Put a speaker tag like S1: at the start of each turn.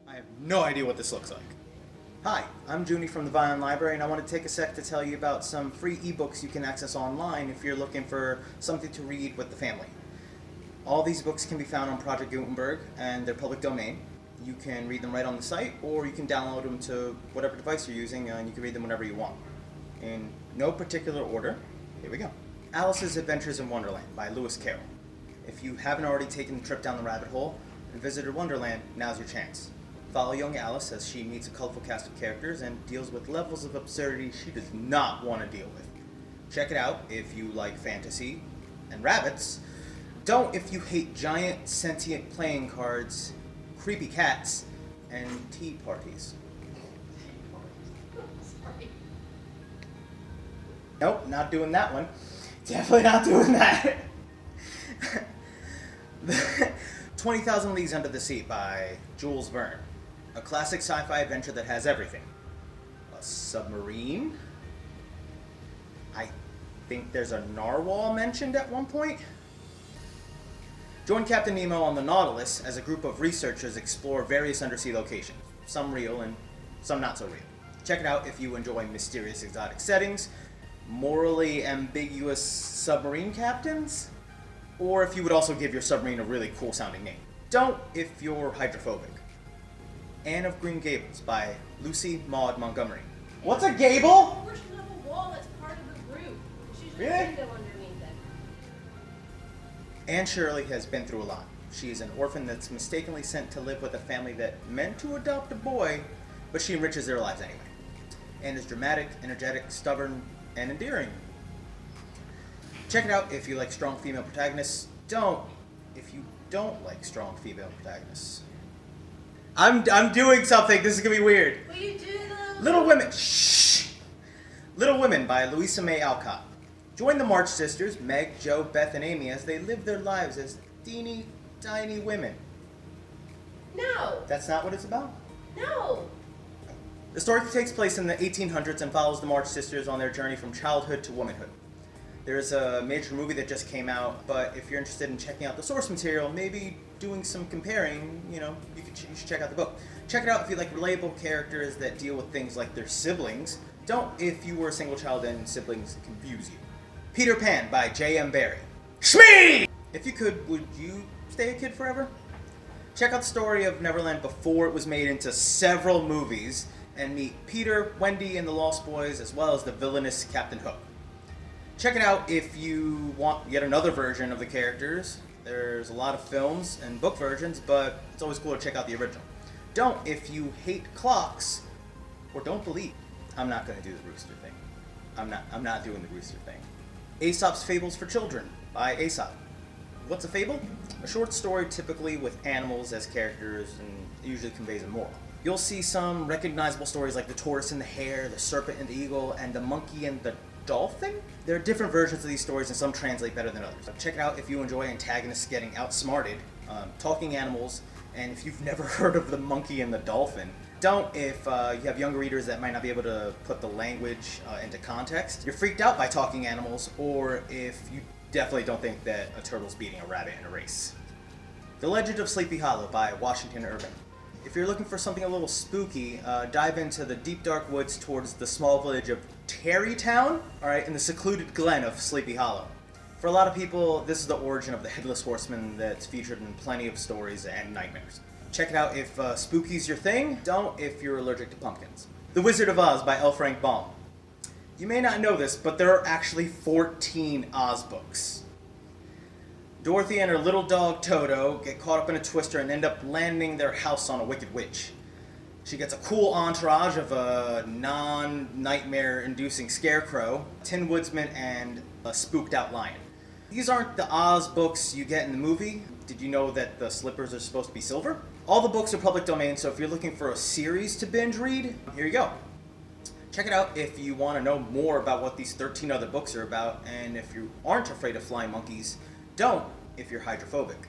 S1: I have no idea what this looks like. Hi, I'm Junie from the Violin Library, and I want to take a sec to tell you about some free ebooks you can access online if you're looking for something to read with the family. All these books can be found on Project Gutenberg, and they're public domain. You can read them right on the site, or you can download them to whatever device you're using, and you can read them whenever you want. In no particular order, here we go. Alice's Adventures in Wonderland by Lewis Carroll. If you haven't already taken the trip down the rabbit hole and visited Wonderland, now's your chance. Follow young Alice as she meets a colorful cast of characters and deals with levels of absurdity she does not want to deal with. Check it out if you like fantasy and rabbits. Don't if you hate giant sentient playing cards, creepy cats, and tea parties. Nope, not doing that one. Definitely not doing that. 20,000 Leagues Under the Sea by Jules Verne. A classic sci-fi adventure that has everything. A submarine? I think there's a narwhal mentioned at one point. Join Captain Nemo on the Nautilus as a group of researchers explore various undersea locations, some real and some not so real. Check it out if you enjoy mysterious exotic settings, morally ambiguous submarine captains, or if you would also give your submarine a really cool sounding name. Don't if you're hydrophobic. Anne of Green Gables by Lucy Maud Montgomery. What's a gable?
S2: A portion of a wall that's part of the roof. She's just
S1: Really?
S2: a window underneath it.
S1: Anne Shirley has been through a lot. She is an orphan that's mistakenly sent to live with a family that meant to adopt a boy, but she enriches their lives anyway. Anne is dramatic, energetic, stubborn, and endearing. Check it out if you like strong female protagonists. Don't if you don't like strong female protagonists. I'm doing something. This is gonna be weird.
S2: Will you do the
S1: Little Women. Shh. Little Women by Louisa May Alcott. Join the March sisters, Meg, Jo, Beth, and Amy, as they live their lives as teeny, tiny women.
S2: No.
S1: That's not what it's about.
S2: No.
S1: The story takes place in the 1800s and follows the March sisters on their journey from childhood to womanhood. There's a major movie that just came out, but if you're interested in checking out the source material, maybe doing some comparing, you should check out the book. Check it out if you like relatable characters that deal with things like their siblings. Don't if you were a single child and siblings confuse you. Peter Pan by J.M. Barrie. Shmee! If you could, would you stay a kid forever? Check out the story of Neverland before it was made into several movies and meet Peter, Wendy, and the Lost Boys, as well as the villainous Captain Hook. Check it out if you want yet another version of the characters. There's a lot of films and book versions, but it's always cool to check out the original. Don't if you hate clocks or don't believe. I'm not going to do the rooster thing. I'm not doing the rooster thing. Aesop's Fables for Children by Aesop. What's a fable? A short story typically with animals as characters, and it usually conveys a moral. You'll see some recognizable stories like the tortoise and the hare, the serpent and the eagle, and the monkey and the dolphin? There are different versions of these stories and some translate better than others. Check it out if you enjoy antagonists getting outsmarted, talking animals, and if you've never heard of the monkey and the dolphin. Don't if you have younger readers that might not be able to put the language into context. You're freaked out by talking animals, or if you definitely don't think that a turtle's beating a rabbit in a race. The Legend of Sleepy Hollow by Washington Irving. If you're looking for something a little spooky, dive into the deep dark woods towards the small village of Tarrytown, in the secluded glen of Sleepy Hollow. For a lot of people, this is the origin of the Headless Horseman that's featured in plenty of stories and nightmares. Check it out if spooky's your thing. Don't if you're allergic to pumpkins. The Wizard of Oz by L. Frank Baum. You may not know this, but there are actually 14 Oz books. Dorothy and her little dog Toto get caught up in a twister and end up landing their house on a wicked witch. She gets a cool entourage of a non-nightmare inducing scarecrow, Tin Woodsman, and a spooked out lion. These aren't the Oz books you get in the movie. Did you know that the slippers are supposed to be silver? All the books are public domain, so if you're looking for a series to binge read, here you go. Check it out if you want to know more about what these 13 other books are about, and if you aren't afraid of flying monkeys, don't if you're hydrophobic.